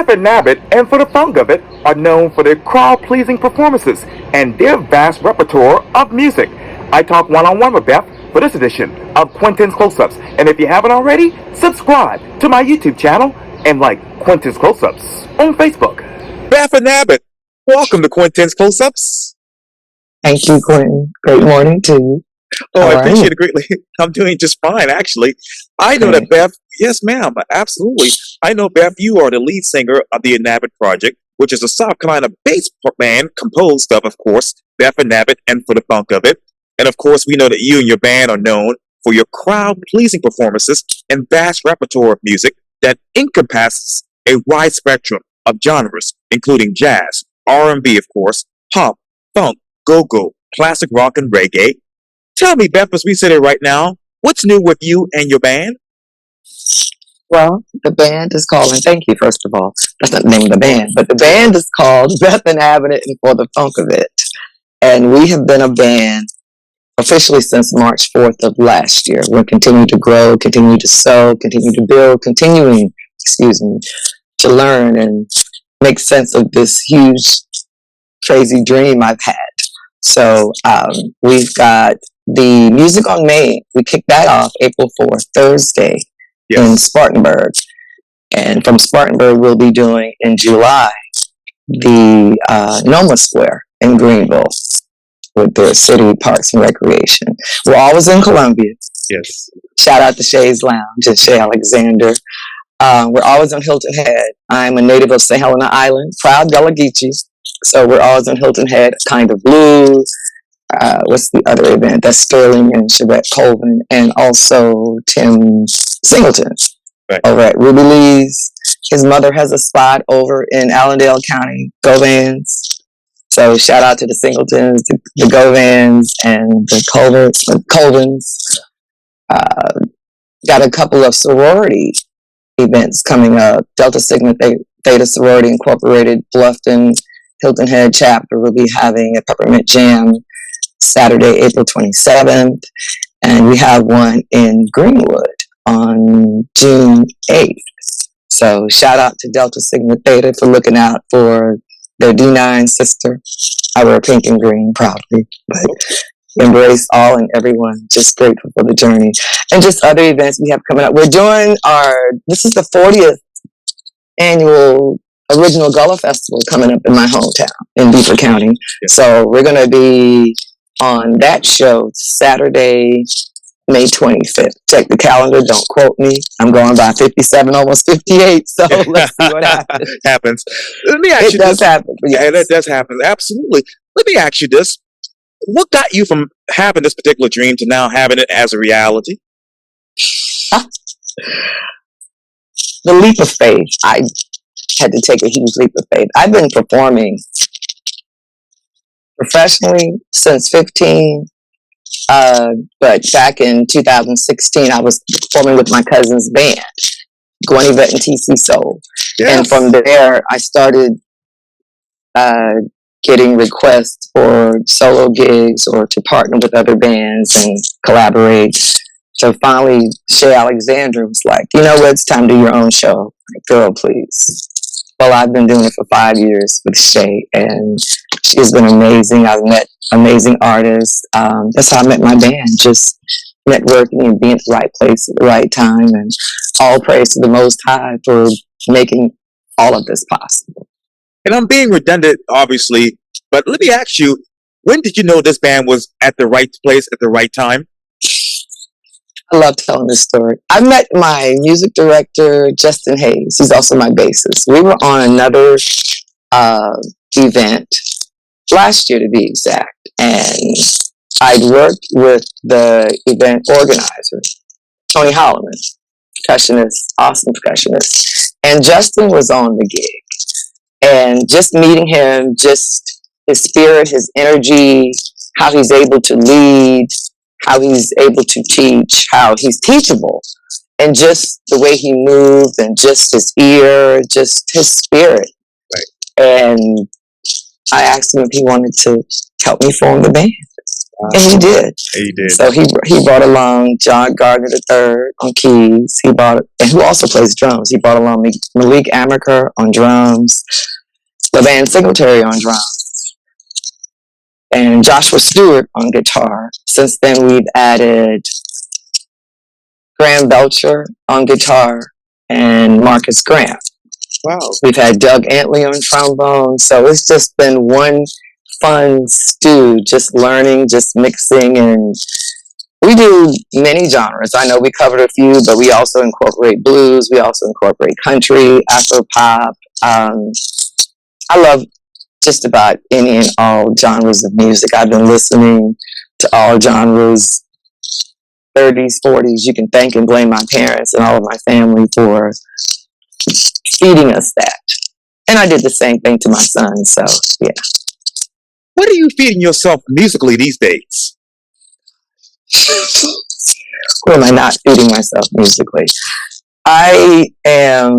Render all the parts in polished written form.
Beth Inabinett and For the Funk of It are known for their crowd-pleasing performances and their vast repertoire of music. I talk one-on-one with Beth for this edition of Quintin's Close-Ups. And if you haven't already, subscribe to my YouTube channel and like Quintin's Close-Ups on Facebook. Beth Inabinett, welcome to Quintin's Close-Ups. Thank you, Quintin. Great morning to you. Oh, How I are appreciate you? it greatly. I'm doing just fine, actually. I know Okay. that Beth, yes, ma'am, absolutely. I know, Beth, you are the lead singer of the Inabinett Project, which is a South Carolina-based band composed of course, Beth Inabinett and For the Funk of It. And of course, we know that you and your band are known for your crowd-pleasing performances and vast repertoire of music that encompasses a wide spectrum of genres, including jazz, R&B, of course, pop, funk, go-go, classic rock, and reggae. Tell me, Beth, as we sit here right now, what's new with you and your band? Well, the band is called, and thank you, first of all. That's not the name of the band, but the band is called Beth Inabinett and For the Funk of It. And we have been a band officially since March 4th of last year. We're continuing to grow, continue to sow, continue to build, continuing, to learn and make sense of this huge, crazy dream I've had. So we've got the Music on Main. We kicked that off April 4th, Thursday, in Spartanburg. And from Spartanburg, we'll be doing in July the Noma Square in Greenville with their city parks and recreation. We're always in Columbia. Yes. Shout out to Shay's Lounge and Shay Alexander. We're always on Hilton Head. I'm a native of St. Helena Island, proud Gullah Geechees. So we're always on Hilton Head, Kind of Blue. What's the other event? That's Sterling and Chevette Colvin, and also Tim Singleton over at Ruby Lee's. His mother has a spot over in Allendale County, Govans. So shout out to the Singletons, the Govans, and the Colvins. Got a couple of sorority events coming up. Delta Sigma Theta Sorority Incorporated, Bluffton, Hilton Head chapter will be having a peppermint jam Saturday, April 27th. And we have one in Greenwood on June 8th. So shout out to Delta Sigma Theta for looking out for their D9 sister. I wear pink and green proudly, but embrace all and everyone. Just grateful for the journey. And just other events we have coming up. We're doing this is the 40th annual Original Gullah Festival coming up in my hometown in Beaufort County. So we're going to be on that show Saturday, May 25th. Check the calendar. Don't quote me. I'm going by 57, almost 58. So let's see what happens. Let me ask you this. It does happen. Yes. Yeah, that does happen. Absolutely. Let me ask you this. What got you from having this particular dream to now having it as a reality? The leap of faith. I had to take a huge leap of faith. I've been performing professionally since 15, but back in 2016, I was performing with my cousin's band, Gwen Yvette and TC Soul. Yes. And from there, I started getting requests for solo gigs or to partner with other bands and collaborate. So finally, Shay Alexander was like, you know what, it's time to do your own show. Like, girl, please. Well, I've been doing it for 5 years with Shay, and she's been amazing. I've met amazing artists. That's how I met my band, just networking and being at the right place at the right time. And all praise to the Most High for making all of this possible. And I'm being redundant, obviously, but let me ask you, when did you know this band was at the right place at the right time? I love telling this story. I met my music director, Justin Hayes. He's also my bassist. We were on another event last year, to be exact, and I'd worked with the event organizer, Tony Holloman, percussionist, awesome percussionist, and Justin was on the gig. And just meeting him, just his spirit, his energy, how he's able to lead, how he's able to teach, how he's teachable, and just the way he moved, and just his ear, just his spirit. Right. And I asked him if he wanted to help me form the band. And he did. He did. So he brought along John Gardner III on keys. And who also plays drums. He brought along Malik Amaker on drums, LeVan Singletary on drums, and Joshua Stewart on guitar. Since then, we've added Graham Belcher on guitar and Marcus Graham. Wow. We've had Doug Antley on trombone. So it's just been one fun stew, just learning, just mixing, and we do many genres. I know we covered a few, but we also incorporate blues. We also incorporate country, Afro pop. I love just about any and all genres of music. I've been listening to all genres, 30s, 40s. You can thank and blame my parents and all of my family for feeding us that. And I did the same thing to my son, so yeah. What are you feeding yourself musically these days? Who am I not feeding myself musically? I am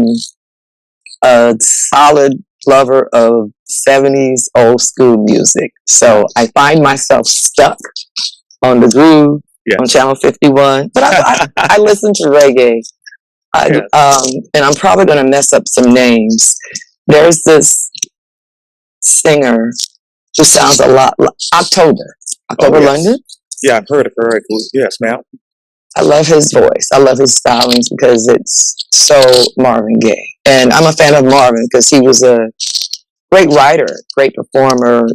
a solid lover of 70s old school music. So I find myself stuck on the groove on Channel 51. But I listen to reggae. And I'm probably going to mess up some names. There's this singer who sounds a lot like October London. Yeah, I've heard of her. Yes, ma'am. I love his voice. I love his stylings because it's so Marvin Gaye. And I'm a fan of Marvin because he was a great writer, great performer,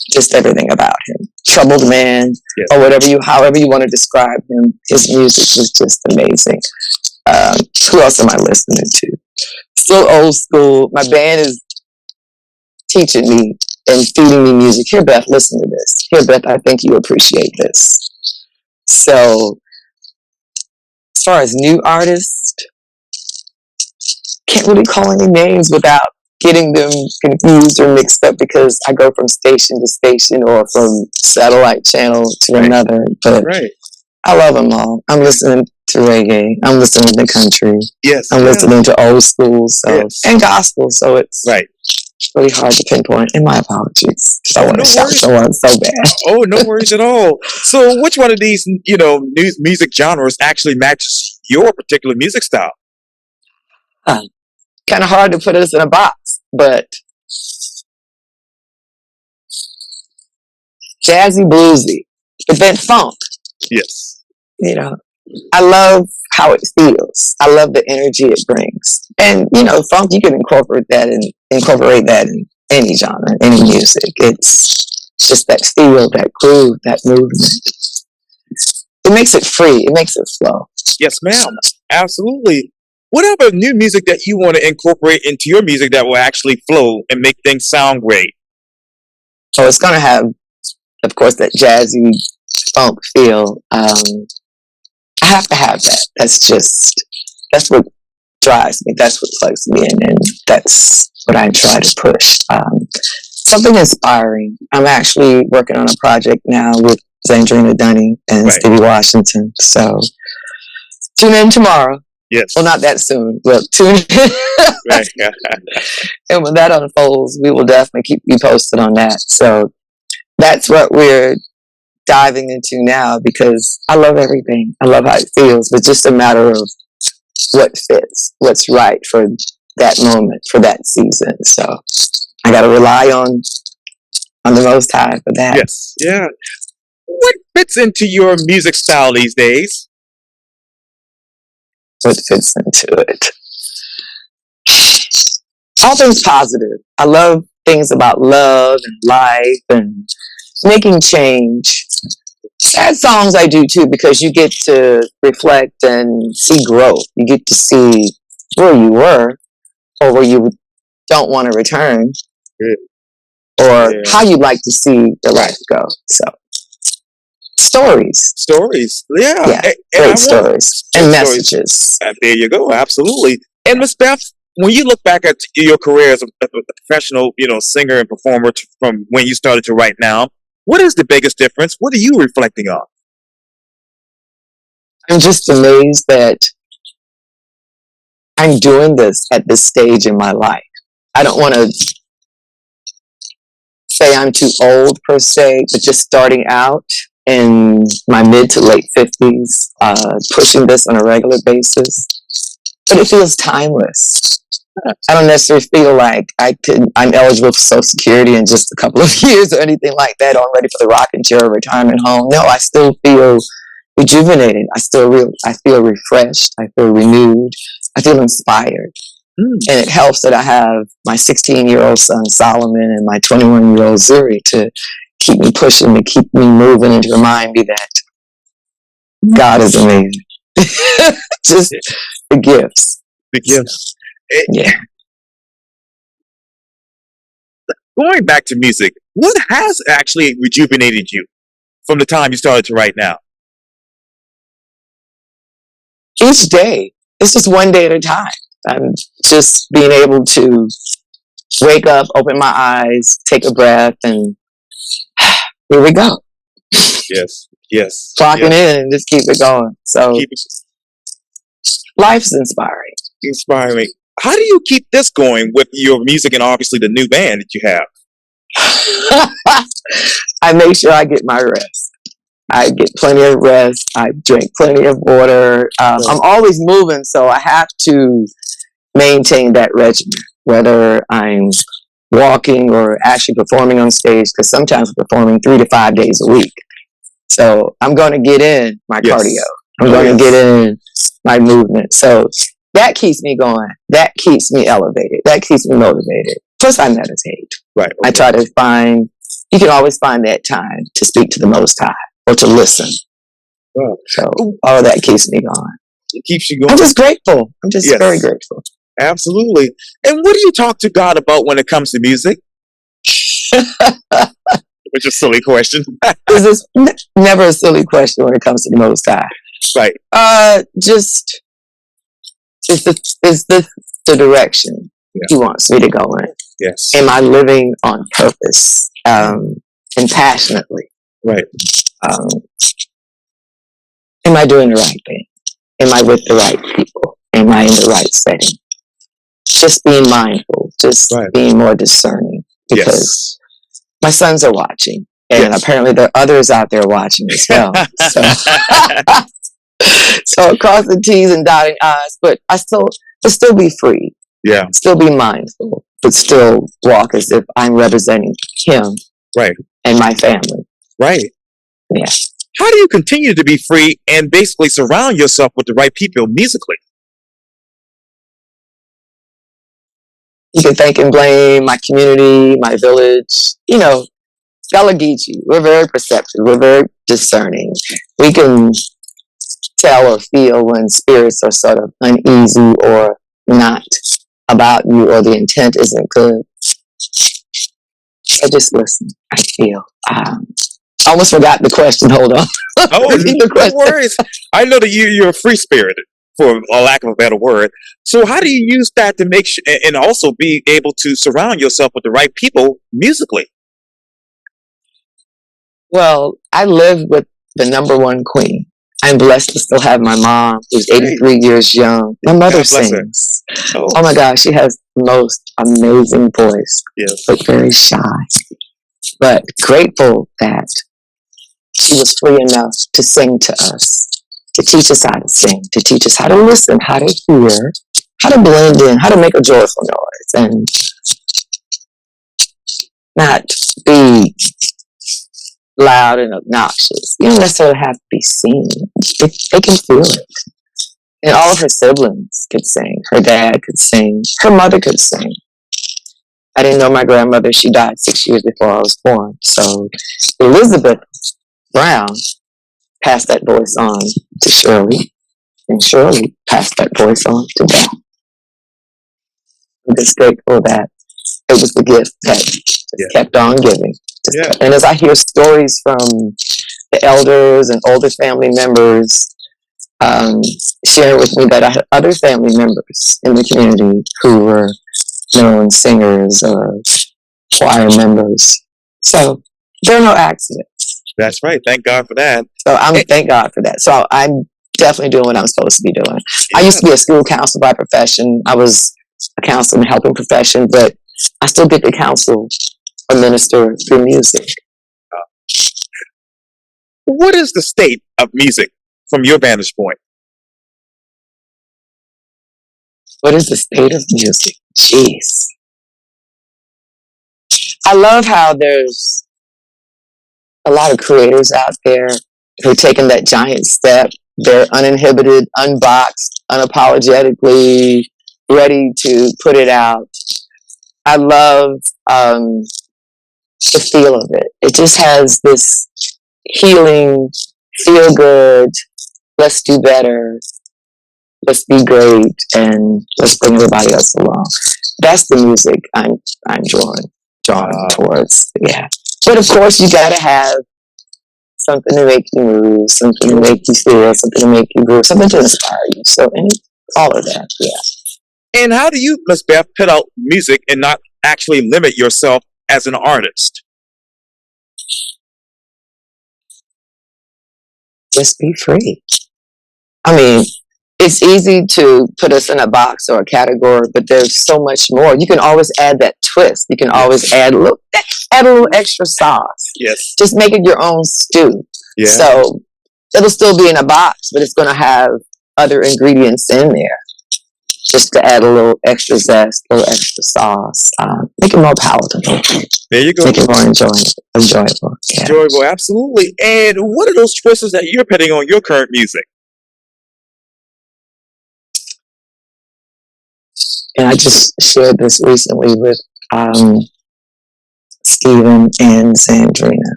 just everything about him. Troubled man, or however you want to describe him. His music was just amazing. Who else am I listening to? Still old school. My band is teaching me and feeding me music. Here, Beth, listen to this. Here, Beth, I think you appreciate this. So, as far as new artists, can't really call any names without getting them confused or mixed up because I go from station to station or from satellite channel to another. But I love them all. I'm listening to reggae. I'm listening to country. Yes. I'm listening to old school and gospel. So it's really hard to pinpoint. And my apologies. I want to shout someone so bad. Oh, no worries at all. So which one of these, new music genres actually matches your particular music style? Kind of hard to put us in a box, but jazzy, bluesy, but then funk. Yes. I love how it feels. I love the energy it brings. And, funk, you can incorporate that in any genre, any music. It's just that feel, that groove, that movement. It makes it free. It makes it flow. Yes, ma'am. Absolutely. What other new music that you want to incorporate into your music that will actually flow and make things sound great? So it's going to have, of course, that jazzy funk feel. I have to have that. That's what drives me. That's what plugs me in. And that's what I try to push. Something inspiring. I'm actually working on a project now with Zandrina Dunning and Stevie Washington. So tune in tomorrow. Yes. Well, not that soon. Well, tune in. And when that unfolds, we will definitely keep you posted on that. So that's what we're diving into now because I love everything. I love how it feels. It's just a matter of what fits, what's right for that moment, for that season. So I got to rely on the Most High for that. Yes. Yeah. What fits into your music style these days? What fits into it? All things positive. I love things about love and life and making change. Sad songs I do too because you get to reflect and see growth. You get to see where you were or where you don't want to return or how you'd like to see your life go. So stories. Yeah. Great stories and messages. There you go. Absolutely. And Miss Beth, when you look back at your career as a professional, singer and performer from when you started to right now, what is the biggest difference? What are you reflecting on? I'm just amazed that I'm doing this at this stage in my life. I don't want to say I'm too old per se, but just starting out in my mid to late 50s, pushing this on a regular basis. But it feels timeless. I don't necessarily feel like I'm eligible for Social Security in just a couple of years or anything like that, or I'm ready for the rocking chair or retirement home. No, I still feel rejuvenated. I feel refreshed. I feel renewed. I feel inspired. And it helps that I have my 16-year-old son Solomon and my 21-year-old Zuri to keep me pushing, to keep me moving, and to remind me that God is amazing. Just the gifts. The gifts. Yeah. Going back to music, what has actually rejuvenated you from the time you started to right now? Each day. It's just one day at a time. I'm just being able to wake up, open my eyes, take a breath, and here we go. Yes. Clocking in and just keep it going. So life's inspiring. Inspiring. How do you keep this going with your music and obviously the new band that you have? I make sure I get my rest. I get plenty of rest. I drink plenty of water. I'm always moving, so I have to maintain that regimen, whether I'm walking or actually performing on stage, because sometimes I'm performing 3 to 5 days a week. So I'm going to get in my cardio. I'm going to get in my movement. So that keeps me going. That keeps me elevated. That keeps me motivated. Plus, I meditate. Right. Okay. I try to you can always find that time to speak to the Most High or to listen. Wow. So all of that keeps me going. It keeps you going. I'm just grateful. I'm just very grateful. Absolutely. And what do you talk to God about when it comes to music? Which is a silly question. This is never a silly question when it comes to the Most High. Right. Just is the direction He wants me to go in. Yes. Am I living on purpose and passionately? Right. Am I doing the right thing? Am I with the right people? Am I in the right setting? Just being mindful, just being more discerning, because my sons are watching, and apparently there are others out there watching as well. So cross the T's and dotting I's, but still be free. Yeah. Still be mindful, but still walk as if I'm representing Him, and my family. Right. Yeah. How do you continue to be free and basically surround yourself with the right people musically? You can thank and blame my community, my village. Galagichi, we're very perceptive. We're very discerning. We can tell or feel when spirits are sort of uneasy or not about you, or the intent isn't good. I just listen. I feel. I almost forgot the question. Hold on. No worries. I know that you're a free spirit, for a lack of a better word. So how do you use that to make sure, and also be able to surround yourself with the right people musically? Well, I live with the number one queen. I'm blessed to still have my mom, who's 83 years young. My mother sings. Oh my gosh, she has the most amazing voice, but very shy. But grateful that she was free enough to sing to us, to teach us how to sing, to teach us how to listen, how to hear, how to blend in, how to make a joyful noise, and not be loud and obnoxious. You don't necessarily have to be seen. They can feel it. And all of her siblings could sing. Her dad could sing. Her mother could sing. I didn't know my grandmother. She died 6 years before I was born. So Elizabeth Brown passed that voice on to Shirley, and Shirley passed that voice on to Beth. I'm just grateful that it was the gift that just kept on giving. And as I hear stories from the elders and older family members sharing with me that I had other family members in the community who were known singers or choir members. So there are no accidents. That's right. Thank God for that. So thank God for that. So I'm definitely doing what I'm supposed to be doing. I used to be a school counselor by profession. I was a counselor in the helping profession, but I still get to counsel a minister through music. What is the state of music from your vantage point? What is the state of music? Jeez. I love how there's a lot of creators out there who are taking that giant step. They're uninhibited, unboxed, unapologetically ready to put it out. I love the feel of it. It just has this healing, feel good, let's do better, let's be great, and let's bring everybody else along. That's the music I'm drawn towards. Yeah. But of course you gotta have something to make you move, something to make you feel, something to make you groove, something to inspire you. So all of that, yeah. And how do you, Miss Beth, put out music and not actually limit yourself as an artist? Just be free. I mean, it's easy to put us in a box or a category, but there's so much more. You can always add that twist. You can always add a little extra sauce. Yes. Just make it your own stew. Yeah. So it'll still be in a box, but it's going to have other ingredients in there, just to add a little extra zest, a little extra sauce. Make it more palatable. There you go. Make it more enjoyable. Yeah. Enjoyable, absolutely. And what are those twists that you're putting on your current music? And I just shared this recently with Stephen and Sandrina.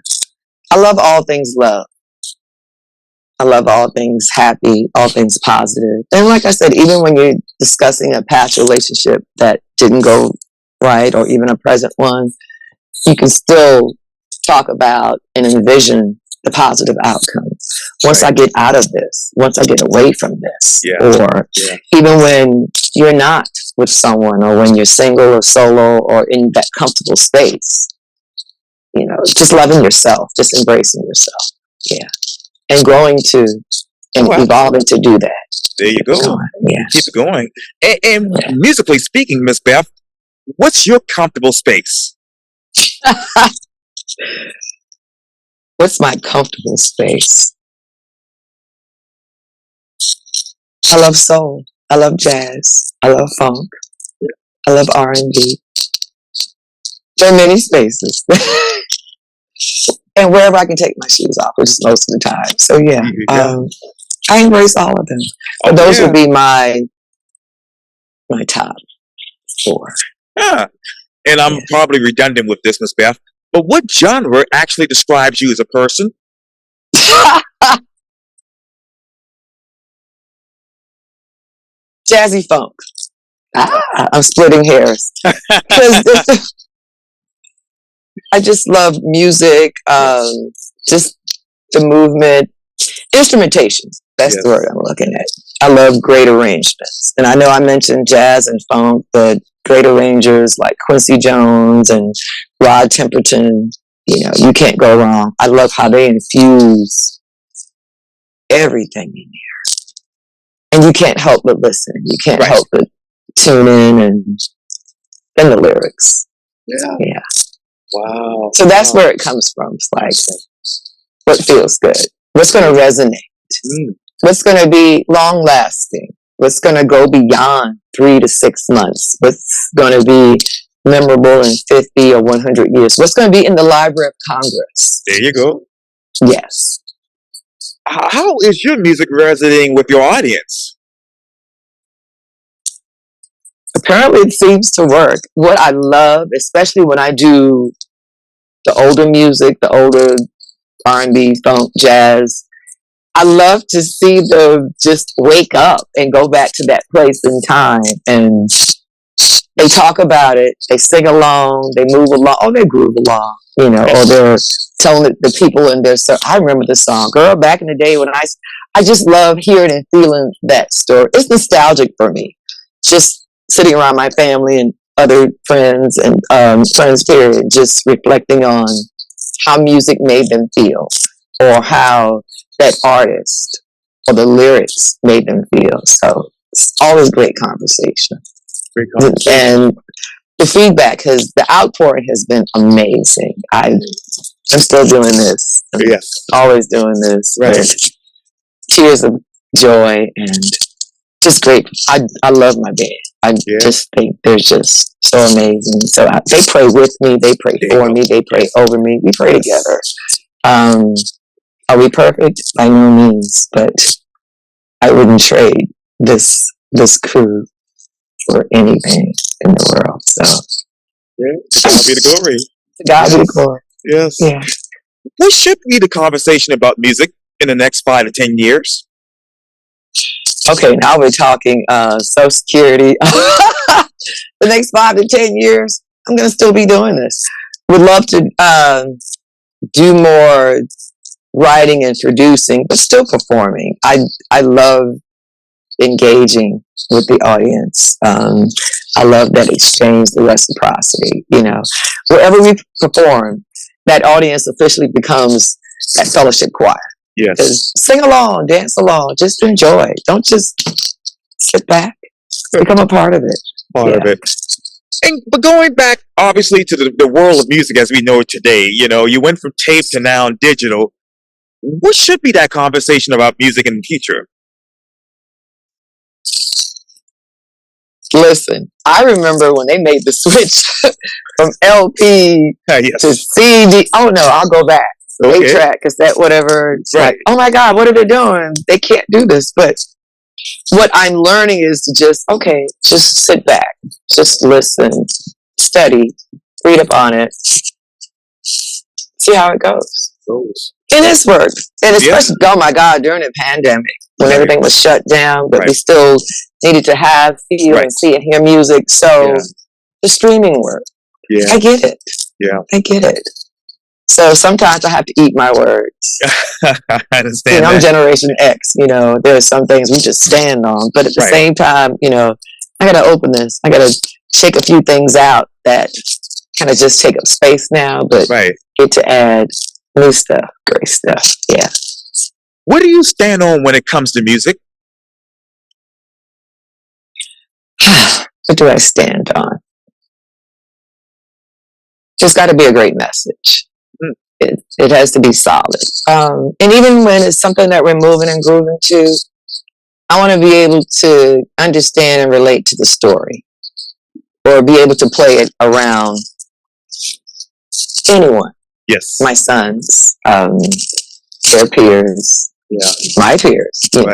I love all things love. I love all things happy, all things positive. And like I said, even when you're discussing a past relationship that didn't go right, or even a present one, you can still talk about and envision the positive outcome. Once I get out of this, once I get away from this, or even when you're not with someone, or when you're single or solo or in that comfortable space, just loving yourself, just embracing yourself. Yeah. And growing to and evolving to do that. There you go. Yeah. Keep it going. And musically speaking, Miss Beth, what's your comfortable space? What's my comfortable space? I love soul. I love jazz. I love funk. I love R&B. There are many spaces. And wherever I can take my shoes off, which is most of the time. So I embrace all of them. But those would be my top 4. Yeah. And I'm probably redundant with this, Miss Beth, but what genre actually describes you as a person? Jazzy funk. I'm splitting hairs. I just love music, just the movement, instrumentations. That's the word I'm looking at. I love great arrangements. And I know I mentioned jazz and funk, but great arrangers like Quincy Jones and Rod Temperton, you can't go wrong. I love how they infuse everything in there. And you can't help but listen. You can't help but tune in and then the lyrics. Yeah. Wow. So that's where it comes from. It's like, what feels good? What's going to resonate? What's going to be long lasting? What's going to go beyond 3 to 6 months? What's going to be memorable in 50 or 100 years? What's going to be in the Library of Congress? There you go. Yes. How is your music resonating with your audience? Apparently it seems to work. What I love, especially when I do the older music, the older R&B, funk, jazz, I love to see them just wake up and go back to that place in time. And they talk about it, they sing along, they move along, they groove along, or they're telling the people in their I remember this song, girl, back in the day when I just love hearing and feeling that story. It's nostalgic for me. Just sitting around my family and other friends and friends period, just reflecting on how music made them feel, or how that artist or the lyrics made them feel. So it's always great conversation. And the feedback has, the outpouring has been amazing. I'm still doing this. I'm Yes. always doing this. Right. With tears of joy and just great. I love my band. I just think they're just so amazing. So they pray with me. They pray for me. They pray over me. We pray together. Are we perfect? By no means, but I wouldn't trade this crew for anything in the world. So, God be the glory. God be the glory. Yes. Yeah. What should be the conversation about music in the next 5 to 10 years? Okay, now we're talking Social Security. The next 5 to 10 years, I'm going to still be doing this. Would love to do more writing and producing, but still performing. I love engaging with the audience. I love that exchange, the reciprocity. You know, wherever we perform, that audience officially becomes that fellowship choir. Yes. Sing along, dance along, just enjoy. Don't just sit back. Become a part of it. Part of it. But going back, obviously, to the world of music as we know it today, you know, you went from tape to now digital. What should be that conversation about music in the future? Listen, I remember when they made the switch from LP to CD. Oh no, I'll go back. 8-track, cassette, whatever. It's like, oh my God, what are they doing? They can't do this. But what I'm learning is to just sit back, just listen, study, read up on it, see how it goes. And it's worked. And especially, oh my God, during the pandemic, when everything was shut down, but we still needed to have, feel, and see and hear music. So the streaming worked. I get it. I get it. So sometimes I have to eat my words. I understand. I'm Generation X. You know, there are some things we just stand on, but at the same time, you know, I got to open this. I got to shake a few things out that kind of just take up space now, but get to add new stuff, great stuff. Yeah. What do you stand on when it comes to music? What do I stand on? There's got to be a great message. It has to be solid. And even when it's something that we're moving and grooving to, I want to be able to understand and relate to the story, or be able to play it around anyone. Yes. My sons, their peers, my peers. You know.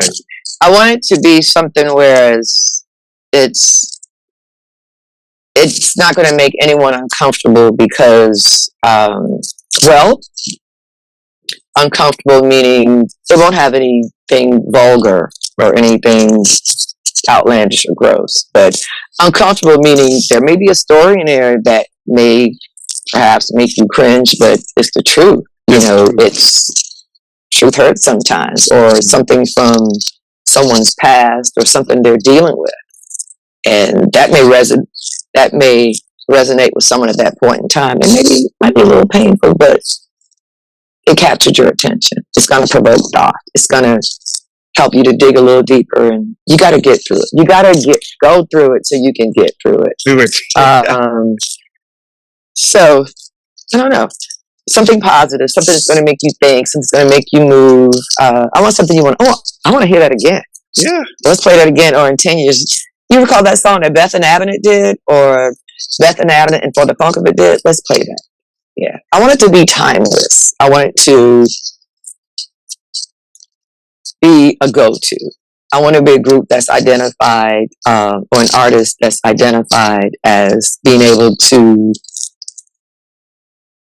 I want it to be something whereas it's not going to make anyone uncomfortable because, uncomfortable meaning it won't have anything vulgar or anything outlandish or gross, but uncomfortable meaning there may be a story in there that may perhaps make you cringe, but it's the truth. You know, it's truth hurts sometimes, or something from someone's past, or something they're dealing with, and that may resonate with someone at that point in time, and maybe might be a little painful, but it captured your attention. It's going to provoke thought. It's going to help you to dig a little deeper, and you got to get through it. You got to go through it so you can get through it. So I don't know, something positive, something that's going to make you think, something that's going to make you move. I want something you want. Oh, I want to hear that again. Yeah, let's play that again. Or in 10 years, you recall that song that Beth Inabinett did, or Beth Inabinett and For the Funk of It did? Let's play that. Yeah, I want it to be timeless. I want it to be a go-to. I want to be a group that's identified, or an artist that's identified as being able to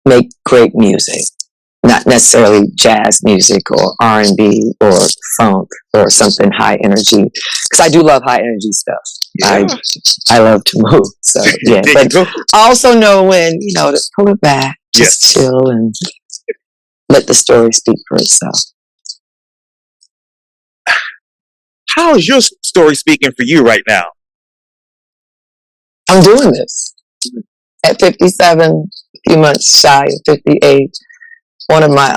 make great music, not necessarily jazz music or R&B or funk or something high energy. Because I do love high energy stuff. I love to move. So yeah, but I also know when, you know, to pull it back, just chill and let the story speak for itself. How is your story speaking for you right now? I'm doing this at 57, a few months shy of 58. One of my,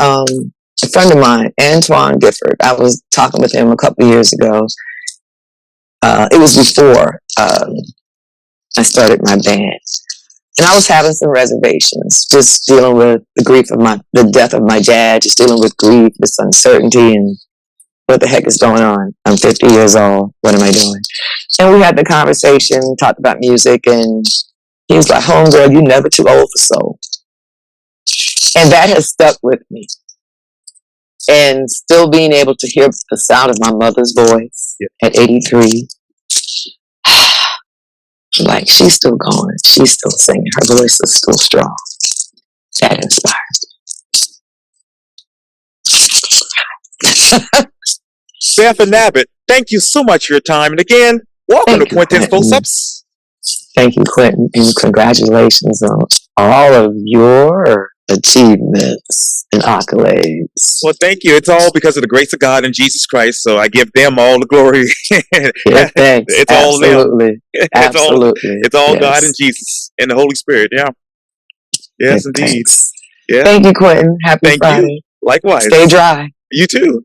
a friend of mine, Antoine Gifford, I was talking with him a couple of years ago. It was before I started my band. And I was having some reservations, just dealing with the death of my dad, just dealing with grief, this uncertainty, and what the heck is going on? I'm 50 years old. What am I doing? And we had the conversation, talked about music, and he was like, homegirl, you're never too old for soul. And that has stuck with me. And still being able to hear the sound of my mother's voice at 83. Like, she's still going. She's still singing. Her voice is still strong. That inspires. Beth Inabinett, thank you so much for your time. And again, welcome to Quintin's Close-Ups. Thank you, Quintin, and congratulations on all of your achievements and accolades. Well, thank you. It's all because of the grace of God and Jesus Christ, so I give them all the glory. Yeah, thanks. It's Absolutely. all them. Absolutely. It's all God and Jesus and the Holy Spirit. Yeah. Yes, indeed. Thanks. Yeah. Thank you, Quintin. Happy Thank Friday. you. Likewise. Stay dry. You too.